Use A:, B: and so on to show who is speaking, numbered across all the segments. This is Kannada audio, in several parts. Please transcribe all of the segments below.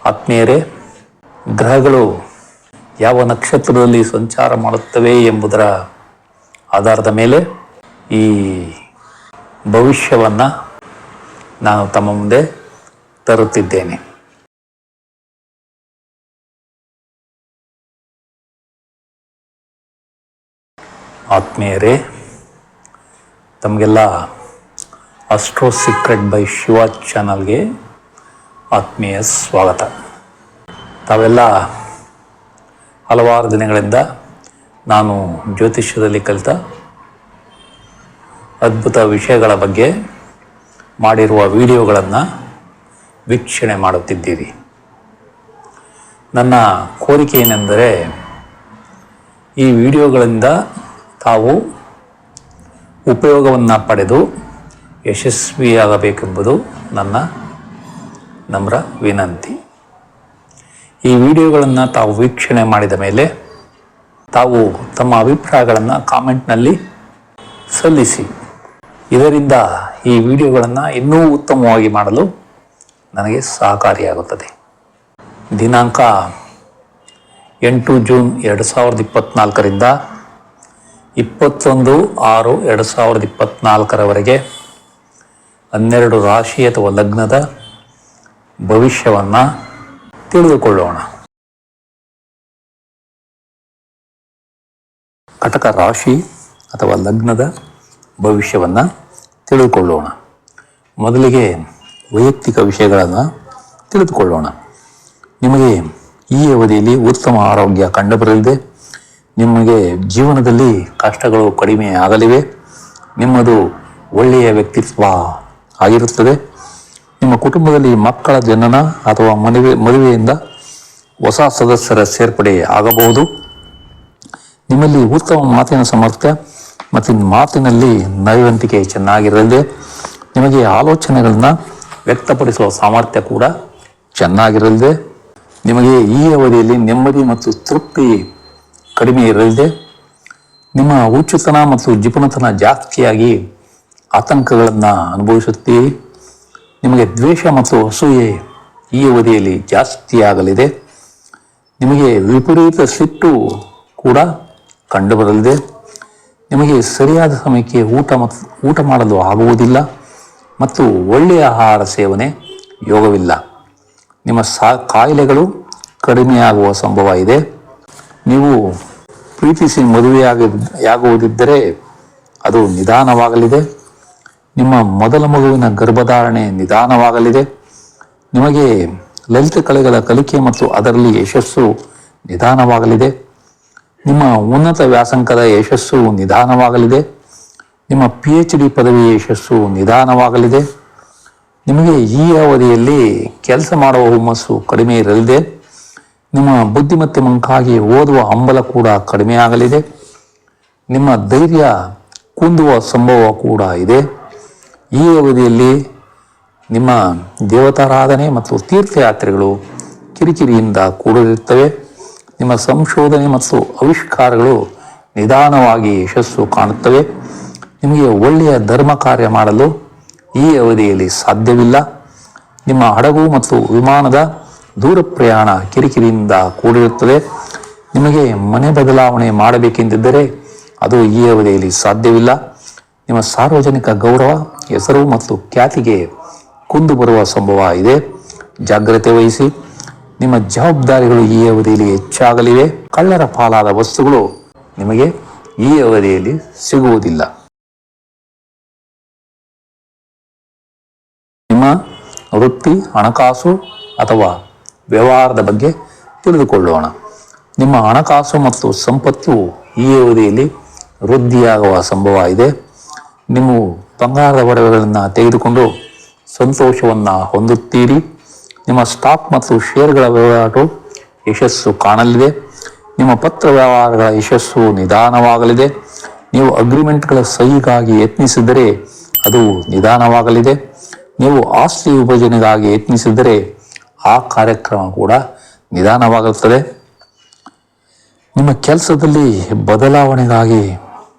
A: ಆತ್ಮೀಯರೇ, ಗ್ರಹಗಳು ಯಾವ ನಕ್ಷತ್ರದಲ್ಲಿ ಸಂಚಾರ ಮಾಡುತ್ತವೆ ಎಂಬುದರ ಆಧಾರದ ಮೇಲೆ ಈ ಭವಿಷ್ಯವನ್ನು ನಾನು ತಮ್ಮ ಮುಂದೆ ತರುತ್ತಿದ್ದೇನೆ. ಆತ್ಮೀಯರೇ, ತಮಗೆಲ್ಲ ಅಸ್ಟ್ರೋ ಸೀಕ್ರೆಟ್ ಬೈ ಶಿವ ಚಾನಲ್ಗೆ ಆತ್ಮೀಯ ಸ್ವಾಗತ. ತಾವೆಲ್ಲ ಹಲವಾರು ದಿನಗಳಿಂದ ನಾನು ಜ್ಯೋತಿಷ್ಯದಲ್ಲಿ ಕಲಿತ ಅದ್ಭುತ ವಿಷಯಗಳ ಬಗ್ಗೆ ಮಾಡಿರುವ ವಿಡಿಯೋಗಳನ್ನು ವೀಕ್ಷಣೆ ಮಾಡುತ್ತಿದ್ದೀರಿ. ನನ್ನ ಕೋರಿಕೆ ಏನೆಂದರೆ, ಈ ವಿಡಿಯೋಗಳಿಂದ ತಾವು ಉಪಯೋಗವನ್ನು ಪಡೆದು ಯಶಸ್ವಿಯಾಗಬೇಕೆಂಬುದು ನನ್ನ ನಮ್ರ ವಿನಂತಿ. ಈ ವಿಡಿಯೋಗಳನ್ನು ತಾವು ವೀಕ್ಷಣೆ ಮಾಡಿದ ಮೇಲೆ ತಾವು ತಮ್ಮ ಅಭಿಪ್ರಾಯಗಳನ್ನು ಕಾಮೆಂಟ್ನಲ್ಲಿ ಸಲ್ಲಿಸಿ. ಇದರಿಂದ ಈ ವಿಡಿಯೋಗಳನ್ನು ಇನ್ನೂ ಉತ್ತಮವಾಗಿ ಮಾಡಲು ನನಗೆ ಸಹಕಾರಿಯಾಗುತ್ತದೆ. ದಿನಾಂಕ 8 ಜೂನ್ 2024ರಿಂದ 21/6/2024 12 ರಾಶಿ ಅಥವಾ ಲಗ್ನದ ಭವಿಷ್ಯವನ್ನು ತಿಳಿದುಕೊಳ್ಳೋಣ. ಕಟಕ ರಾಶಿ ಅಥವಾ ಲಗ್ನದ ಭವಿಷ್ಯವನ್ನು ತಿಳಿದುಕೊಳ್ಳೋಣ. ಮೊದಲಿಗೆ ವೈಯಕ್ತಿಕ ವಿಷಯಗಳನ್ನು ತಿಳಿದುಕೊಳ್ಳೋಣ. ನಿಮಗೆ ಈ ಅವಧಿಯಲ್ಲಿ ಉತ್ತಮ ಆರೋಗ್ಯ ಕಂಡುಬರಲಿದೆ. ನಿಮಗೆ ಜೀವನದಲ್ಲಿ ಕಷ್ಟಗಳು ಕಡಿಮೆ ಆಗಲಿವೆ. ನಿಮ್ಮದು ಒಳ್ಳೆಯ ವ್ಯಕ್ತಿತ್ವ ಆಗಿರುತ್ತದೆ. ನಿಮ್ಮ ಕುಟುಂಬದಲ್ಲಿ ಮಕ್ಕಳ ಜನನ ಅಥವಾ ಮದುವೆಯಿಂದ ಹೊಸ ಸದಸ್ಯರ ಸೇರ್ಪಡೆ ಆಗಬಹುದು. ನಿಮ್ಮಲ್ಲಿ ಉತ್ತಮ ಮಾತಿನ ಸಾಮರ್ಥ್ಯ ಮತ್ತು ಮಾತಿನಲ್ಲಿ ನೈವಂತಿಕೆ ಚೆನ್ನಾಗಿರಲಿದೆ. ನಿಮಗೆ ಆಲೋಚನೆಗಳನ್ನು ವ್ಯಕ್ತಪಡಿಸುವ ಸಾಮರ್ಥ್ಯ ಕೂಡ ಚೆನ್ನಾಗಿರಲಿದೆ. ನಿಮಗೆ ಈ ಅವಧಿಯಲ್ಲಿ ನೆಮ್ಮದಿ ಮತ್ತು ತೃಪ್ತಿ ಕಡಿಮೆ ಇರಲಿದೆ. ನಿಮ್ಮ ಹುಚ್ಚುತನ ಮತ್ತು ಜಿಪುಣತನ ಜಾಸ್ತಿಯಾಗಿ ಆತಂಕಗಳನ್ನು ಅನುಭವಿಸುತ್ತೀರಿ. ನಿಮಗೆ ದ್ವೇಷ ಮತ್ತು ಅಸೂಯೆ ಈ ಅವಧಿಯಲ್ಲಿ ಜಾಸ್ತಿಯಾಗಲಿದೆ. ನಿಮಗೆ ವಿಪರೀತ ಸಿಟ್ಟು ಕೂಡ ಕಂಡುಬರಲಿದೆ. ನಿಮಗೆ ಸರಿಯಾದ ಸಮಯಕ್ಕೆ ಊಟ ಮಾಡಲು ಆಗುವುದಿಲ್ಲ ಮತ್ತು ಒಳ್ಳೆಯ ಆಹಾರ ಸೇವನೆ ಯೋಗವಿಲ್ಲ. ನಿಮ್ಮ ಕಾಯಿಲೆಗಳು ಕಡಿಮೆಯಾಗುವ ಸಂಭವ ಇದೆ. ನೀವು ಪ್ರೀತಿಸಿ ಮದುವೆಯಾಗುವುದಿದ್ದರೆ ಅದು ನಿಧಾನವಾಗಲಿದೆ. ನಿಮ್ಮ ಮೊದಲ ಮಗುವಿನ ಗರ್ಭಧಾರಣೆ ನಿಧಾನವಾಗಲಿದೆ. ನಿಮಗೆ ಲಲಿತ ಕಲೆಗಳ ಕಲಿಕೆ ಮತ್ತು ಅದರಲ್ಲಿ ಯಶಸ್ಸು ನಿಧಾನವಾಗಲಿದೆ. ನಿಮ್ಮ ಉನ್ನತ ವ್ಯಾಸಂಗದ ಯಶಸ್ಸು ನಿಧಾನವಾಗಲಿದೆ. ನಿಮ್ಮ PhD ಪದವಿ ಯಶಸ್ಸು ನಿಧಾನವಾಗಲಿದೆ. ನಿಮಗೆ ಈ ಅವಧಿಯಲ್ಲಿ ಕೆಲಸ ಮಾಡುವ ಹುಮ್ಮಸ್ಸು ಕಡಿಮೆ ಇರಲಿದೆ. ನಿಮ್ಮ ಬುದ್ಧಿಮತ್ತೆ ಮಂಕಾಗಿ ಓದುವ ಹಂಬಲ ಕೂಡ ಕಡಿಮೆಯಾಗಲಿದೆ. ನಿಮ್ಮ ಧೈರ್ಯ ಕುಂದುವ ಸಂಭವ ಕೂಡ ಇದೆ. ಈ ಅವಧಿಯಲ್ಲಿ ನಿಮ್ಮ ದೇವತಾರಾಧನೆ ಮತ್ತು ತೀರ್ಥಯಾತ್ರೆಗಳು ಕಿರಿಕಿರಿಯಿಂದ ಕೂಡಿರುತ್ತವೆ. ನಿಮ್ಮ ಸಂಶೋಧನೆ ಮತ್ತು ಆವಿಷ್ಕಾರಗಳು ನಿಧಾನವಾಗಿ ಯಶಸ್ಸು ಕಾಣುತ್ತವೆ. ನಿಮಗೆ ಒಳ್ಳೆಯ ಧರ್ಮ ಕಾರ್ಯ ಮಾಡಲು ಈ ಅವಧಿಯಲ್ಲಿ ಸಾಧ್ಯವಿಲ್ಲ. ನಿಮ್ಮ ಹಡಗು ಮತ್ತು ವಿಮಾನದ ದೂರ ಪ್ರಯಾಣ ಕಿರಿಕಿರಿಯಿಂದ ಕೂಡಿರುತ್ತದೆ. ನಿಮಗೆ ಮನೆ ಬದಲಾವಣೆ ಮಾಡಬೇಕೆಂದಿದ್ದರೆ ಅದು ಈ ಅವಧಿಯಲ್ಲಿ ಸಾಧ್ಯವಿಲ್ಲ. ನಿಮ್ಮ ಸಾರ್ವಜನಿಕ ಗೌರವ, ಹೆಸರು ಮತ್ತು ಖ್ಯಾತಿಗೆ ಕುಂದು ಬರುವ ಸಂಭವ ಇದೆ. ಜಾಗ್ರತೆ ವಹಿಸಿ. ನಿಮ್ಮ ಜವಾಬ್ದಾರಿಗಳು ಈ ಅವಧಿಯಲ್ಲಿ ಹೆಚ್ಚಾಗಲಿವೆ. ಕಳ್ಳರ ಪಾಲಾದ ವಸ್ತುಗಳು ನಿಮಗೆ ಈ ಅವಧಿಯಲ್ಲಿ ಸಿಗುವುದಿಲ್ಲ. ನಿಮ್ಮ ವೃತ್ತಿ, ಹಣಕಾಸು ಅಥವಾ ವ್ಯವಹಾರದ ಬಗ್ಗೆ ತಿಳಿದುಕೊಳ್ಳೋಣ. ನಿಮ್ಮ ಹಣಕಾಸು ಮತ್ತು ಸಂಪತ್ತು ಈ ಅವಧಿಯಲ್ಲಿ ವೃದ್ಧಿಯಾಗುವ ಸಂಭವ ಇದೆ. ನೀವು ಬಂಗಾರದ ಒಡವೆಗಳನ್ನು ತೆಗೆದುಕೊಂಡು ಸಂತೋಷವನ್ನು ಹೊಂದುತ್ತೀರಿ. ನಿಮ್ಮ ಸ್ಟಾಕ್ ಮತ್ತು ಷೇರುಗಳ ವಹಿವಾಟು ಯಶಸ್ಸು ಕಾಣಲಿದೆ. ನಿಮ್ಮ ಪತ್ರ ವ್ಯವಹಾರಗಳ ಯಶಸ್ಸು ನಿಧಾನವಾಗಲಿದೆ. ನೀವು ಅಗ್ರಿಮೆಂಟ್ಗಳ ಸಹಿಗಾಗಿ ಯತ್ನಿಸಿದರೆ ಅದು ನಿಧಾನವಾಗಲಿದೆ. ನೀವು ಆಸ್ತಿ ವಿಭಜನೆಗಾಗಿ ಯತ್ನಿಸಿದರೆ ಆ ಕಾರ್ಯಕ್ರಮ ಕೂಡ ನಿಧಾನವಾಗುತ್ತದೆ. ನಿಮ್ಮ ಕೆಲಸದಲ್ಲಿ ಬದಲಾವಣೆಗಾಗಿ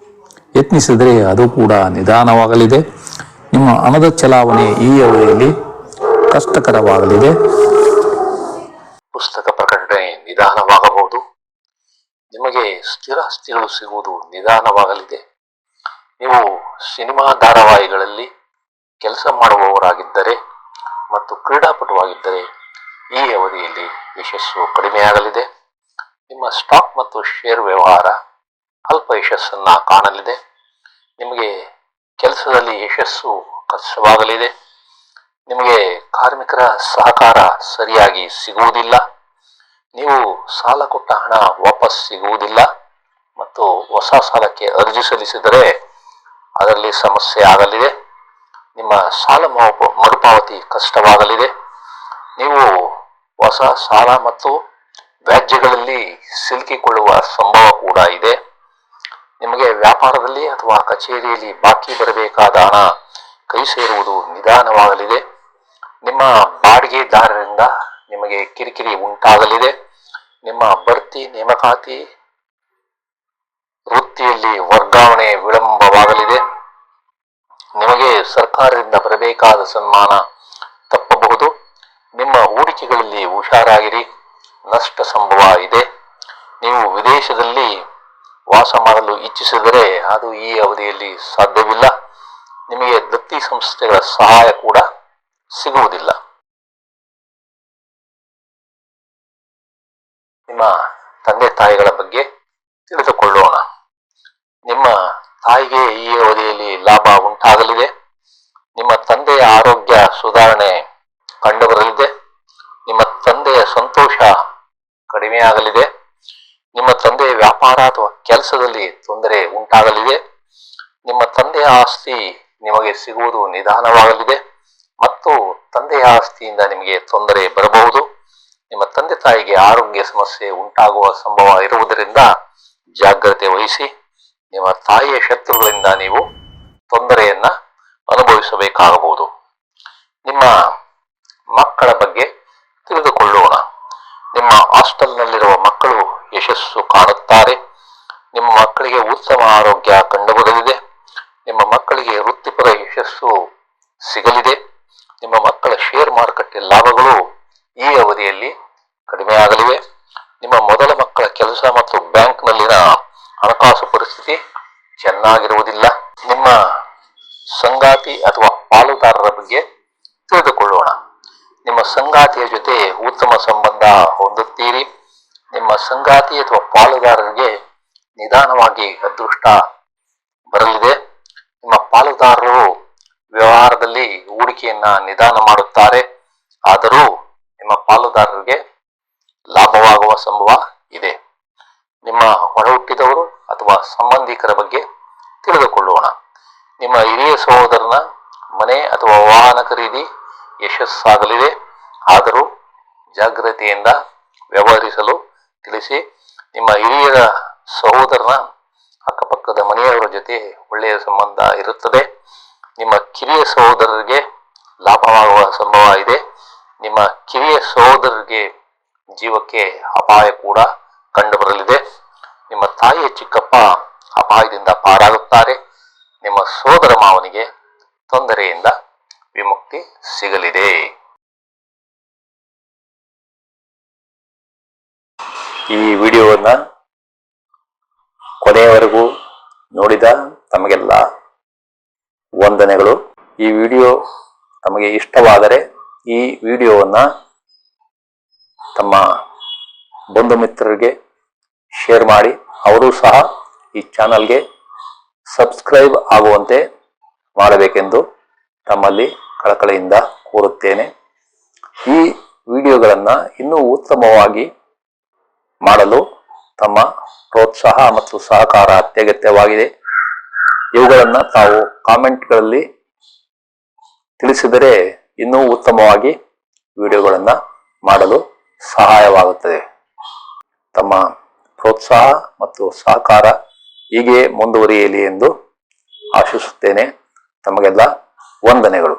A: ಯತ್ನಿಸಿದರೆ ಅದು ಕೂಡ ನಿಧಾನವಾಗಲಿದೆ. ನಿಮ್ಮ ಹಣದ ಚಲಾವಣೆ ಈ ಅವಧಿಯಲ್ಲಿ ಕಷ್ಟಕರವಾಗಲಿದೆ.
B: ನಿಮಗೆ ಸ್ಥಿರಾಸ್ತಿಗಳು ಸಿಗುವುದು ನಿಧಾನವಾಗಲಿದೆ. ನೀವು ಸಿನಿಮಾ ಧಾರಾವಾಹಿಗಳಲ್ಲಿ ಕೆಲಸ ಮಾಡುವವರಾಗಿದ್ದರೆ ಮತ್ತು ಕ್ರೀಡಾಪಟುವಾಗಿದ್ದರೆ ಈ ಅವಧಿಯಲ್ಲಿ ಯಶಸ್ಸು ಕಡಿಮೆಯಾಗಲಿದೆ. ನಿಮ್ಮ ಸ್ಟಾಕ್ ಮತ್ತು ಶೇರ್ ವ್ಯವಹಾರ ಅಲ್ಪ ಯಶಸ್ಸನ್ನು ಕಾಣಲಿದೆ. ನಿಮಗೆ ಕೆಲಸದಲ್ಲಿ ಯಶಸ್ಸು ಕಷ್ಟವಾಗಲಿದೆ. ನಿಮಗೆ ಕಾರ್ಮಿಕರ ಸಹಕಾರ ಸರಿಯಾಗಿ ಸಿಗುವುದಿಲ್ಲ. ನೀವು ಸಾಲ ಕೊಟ್ಟ ಹಣ ವಾಪಸ್ ಸಿಗುವುದಿಲ್ಲ ಮತ್ತು ಹೊಸ ಸಾಲಕ್ಕೆ ಅರ್ಜಿ ಸಲ್ಲಿಸಿದರೆ ಅದರಲ್ಲಿ ಸಮಸ್ಯೆ ಆಗಲಿದೆ. ನಿಮ್ಮ ಸಾಲ ಮರುಪಾವತಿ ಕಷ್ಟವಾಗಲಿದೆ. ನೀವು ಹೊಸ ಸಾಲ ಮತ್ತು ವ್ಯಾಜ್ಯಗಳಲ್ಲಿ ಸಿಲುಕಿಕೊಳ್ಳುವ ಸಂಭವ ಕೂಡ ಇದೆ. ನಿಮಗೆ ವ್ಯಾಪಾರದಲ್ಲಿ ಅಥವಾ ಕಚೇರಿಯಲ್ಲಿ ಬಾಕಿ ಬರಬೇಕಾದ ಹಣ ಕೈ ಸೇರುವುದು ನಿಧಾನವಾಗಲಿದೆ. ನಿಮ್ಮ ಬಾಡಿಗೆದಾರರಿಂದ ನಿಮಗೆ ಕಿರಿಕಿರಿ ಉಂಟಾಗಲಿದೆ. ನಿಮ್ಮ ಬಡ್ತಿ, ನೇಮಕಾತಿ, ವೃತ್ತಿಯಲ್ಲಿ ವರ್ಗಾವಣೆ ವಿಳಂಬವಾಗಲಿದೆ. ನಿಮಗೆ ಸರ್ಕಾರದಿಂದ ಬರಬೇಕಾದ ಸನ್ಮಾನ ತಪ್ಪಬಹುದು. ನಿಮ್ಮ ಹೂಡಿಕೆಗಳಲ್ಲಿ ಹುಷಾರಾಗಿರಿ, ನಷ್ಟ ಸಂಭವ ಇದೆ. ನೀವು ವಿದೇಶದಲ್ಲಿ ವಾಸ ಮಾಡಲು ಇಚ್ಛಿಸಿದರೆ ಅದು ಈ ಅವಧಿಯಲ್ಲಿ ಸಾಧ್ಯವಿಲ್ಲ. ನಿಮಗೆ ದತ್ತಿ ಸಂಸ್ಥೆಗಳ ಸಹಾಯ ಕೂಡ ಸಿಗುವುದಿಲ್ಲ. ನಿಮ್ಮ ತಂದೆ ತಾಯಿಗಳ ಬಗ್ಗೆ ತಿಳಿದುಕೊಳ್ಳೋಣ. ನಿಮ್ಮ ತಾಯಿಗೆ ಈ ಅವಧಿಯಲ್ಲಿ ಲಾಭ ಉಂಟಾಗಲಿದೆ. ನಿಮ್ಮ ತಂದೆಯ ಆರೋಗ್ಯ ಸುಧಾರಣೆ ಕಂಡುಬರಲಿದೆ. ನಿಮ್ಮ ತಂದೆಯ ಸಂತೋಷ ಕಡಿಮೆಯಾಗಲಿದೆ. ನಿಮ್ಮ ತಂದೆಯ ವ್ಯಾಪಾರ ಅಥವಾ ಕೆಲಸದಲ್ಲಿ ತೊಂದರೆ ಉಂಟಾಗಲಿದೆ. ನಿಮ್ಮ ತಂದೆಯ ಆಸ್ತಿ ನಿಮಗೆ ಸಿಗುವುದು ನಿಧಾನವಾಗಲಿದೆ ಮತ್ತು ತಂದೆಯ ಆಸ್ತಿಯಿಂದ ನಿಮಗೆ ತೊಂದರೆ ಬರಬಹುದು. ನಿಮ್ಮ ತಂದೆ ತಾಯಿಗೆ ಆರೋಗ್ಯ ಸಮಸ್ಯೆ ಉಂಟಾಗುವ ಸಂಭವ ಇರುವುದರಿಂದ ಜಾಗ್ರತೆ ವಹಿಸಿ. ನಿಮ್ಮ ತಾಯಿಯ ಶತ್ರುಗಳಿಂದ ನೀವು ತೊಂದರೆಯನ್ನ ಅನುಭವಿಸಬೇಕಾಗಬಹುದು. ನಿಮ್ಮ ಮಕ್ಕಳ ಬಗ್ಗೆ ತಿಳಿದುಕೊಳ್ಳೋಣ. ನಿಮ್ಮ ಹಾಸ್ಟೆಲ್ನಲ್ಲಿರುವ ಮಕ್ಕಳು ಯಶಸ್ಸು ಕಾಣುತ್ತಾರೆ. ನಿಮ್ಮ ಮಕ್ಕಳಿಗೆ ಉತ್ತಮ ಆರೋಗ್ಯ ಕಂಡುಬರಲಿದೆ. ನಿಮ್ಮ ಮಕ್ಕಳಿಗೆ ವೃತ್ತಿಪರ ಯಶಸ್ಸು ಸಿಗಲಿದೆ. ನಿಮ್ಮ ಮಕ್ಕಳ ಶೇರ್ ಮಾರುಕಟ್ಟೆ ಲಾಭಗಳು ಈ ಅವಧಿಯಲ್ಲಿ ಕಡಿಮೆಯಾಗಲಿವೆ. ನಿಮ್ಮ ಮೊದಲ ಮಕ್ಕಳ ಕೆಲಸ ಮತ್ತು ಬ್ಯಾಂಕ್ನಲ್ಲಿನ ಹಣಕಾಸು ಪರಿಸ್ಥಿತಿ ಚೆನ್ನಾಗಿರುವುದಿಲ್ಲ. ನಿಮ್ಮ ಸಂಗಾತಿ ಅಥವಾ ಪಾಲುದಾರರ ಬಗ್ಗೆ ತಿಳಿದುಕೊಳ್ಳೋಣ. ನಿಮ್ಮ ಸಂಗಾತಿಯ ಜೊತೆ ಉತ್ತಮ ಸಂಬಂಧ ಹೊಂದುತ್ತೀರಿ. ನಿಮ್ಮ ಸಂಗಾತಿ ಅಥವಾ ಪಾಲುದಾರರಿಗೆ ನಿಧಾನವಾಗಿ ಅದೃಷ್ಟ ಬರಲಿದೆ. ನಿಮ್ಮ ಪಾಲುದಾರರು ವ್ಯವಹಾರದಲ್ಲಿ ಹೂಡಿಕೆಯನ್ನ ನಿಧಾನ ಮಾಡುತ್ತಾರೆ. ಆದರೂ ನಿಮ್ಮ ಪಾಲುದಾರರಿಗೆ ಲಾಭವಾಗುವ ಸಂಭವ ಇದೆ. ನಿಮ್ಮ ಒಡ ಹುಟ್ಟಿದವರು ಅಥವಾ ಸಂಬಂಧಿಕರ ಬಗ್ಗೆ ತಿಳಿದುಕೊಳ್ಳೋಣ. ನಿಮ್ಮ ಹಿರಿಯ ಸಹೋದರನ ಮನೆ ಅಥವಾ ವಾಹನ ಖರೀದಿ ಯಶಸ್ಸಾಗಲಿದೆ. ಆದರೂ ಜಾಗ್ರತೆಯಿಂದ ವ್ಯವಹರಿಸಲು ತಿಳಿಸಿ. ನಿಮ್ಮ ಹಿರಿಯರ ಸಹೋದರನ ಅಕ್ಕಪಕ್ಕದ ಮನೆಯವರ ಜೊತೆ ಒಳ್ಳೆಯ ಸಂಬಂಧ ಇರುತ್ತದೆ. ನಿಮ್ಮ ಕಿರಿಯ ಸಹೋದರರಿಗೆ ಲಾಭವಾಗುವ ಸಂಭವ ಇದೆ. ನಿಮ್ಮ ಕಿರಿಯ ಸಹೋದರರಿಗೆ ಜೀವಕ್ಕೆ ಅಪಾಯ ಕೂಡ ಕಂಡುಬರಲಿದೆ. ನಿಮ್ಮ ತಾಯಿಯ ಚಿಕ್ಕಪ್ಪ ಅಪಾಯದಿಂದ ಪಾರಾಗುತ್ತಾರೆ. ನಿಮ್ಮ ಸೋದರ ಮಾವನಿಗೆ ತೊಂದರೆಯಿಂದ ವಿಮುಕ್ತಿ ಸಿಗಲಿದೆ.
A: ಈ ವಿಡಿಯೋವನ್ನು ಕೊನೆಯವರೆಗೂ ನೋಡಿದ ತಮಗೆಲ್ಲ ವಂದನೆಗಳು. ಈ ವಿಡಿಯೋ ತಮಗೆ ಇಷ್ಟವಾದರೆ ಈ ವಿಡಿಯೋವನ್ನು ತಮ್ಮ ಬಂಧು ಮಿತ್ರರಿಗೆ ಶೇರ್ ಮಾಡಿ. ಅವರು ಸಹ ಈ ಚಾನಲ್ಗೆ ಸಬ್ಸ್ಕ್ರೈಬ್ ಆಗುವಂತೆ ಮಾಡಬೇಕೆಂದು ತಮ್ಮಲ್ಲಿ ಕಳಕಳಿಯಿಂದ ಕೋರುತ್ತೇನೆ. ಈ ವಿಡಿಯೋಗಳನ್ನು ಇನ್ನೂ ಉತ್ತಮವಾಗಿ ಮಾಡಲು ತಮ್ಮ ಪ್ರೋತ್ಸಾಹ ಮತ್ತು ಸಹಕಾರ ಅತ್ಯಗತ್ಯವಾಗಿದೆ. ಇವುಗಳನ್ನು ತಾವು ಕಾಮೆಂಟ್ಗಳಲ್ಲಿ ತಿಳಿಸಿದರೆ ಇನ್ನೂ ಉತ್ತಮವಾಗಿ ವಿಡಿಯೋಗಳನ್ನು ಮಾಡಲು ಸಹಾಯವಾಗುತ್ತದೆ. ತಮ್ಮ ಪ್ರೋತ್ಸಾಹ ಮತ್ತು ಸಹಕಾರ ಹೀಗೆ ಮುಂದುವರಿಯಲಿ ಎಂದು ಆಶಿಸುತ್ತೇನೆ. ತಮಗೆಲ್ಲ ವಂದನೆಗಳು.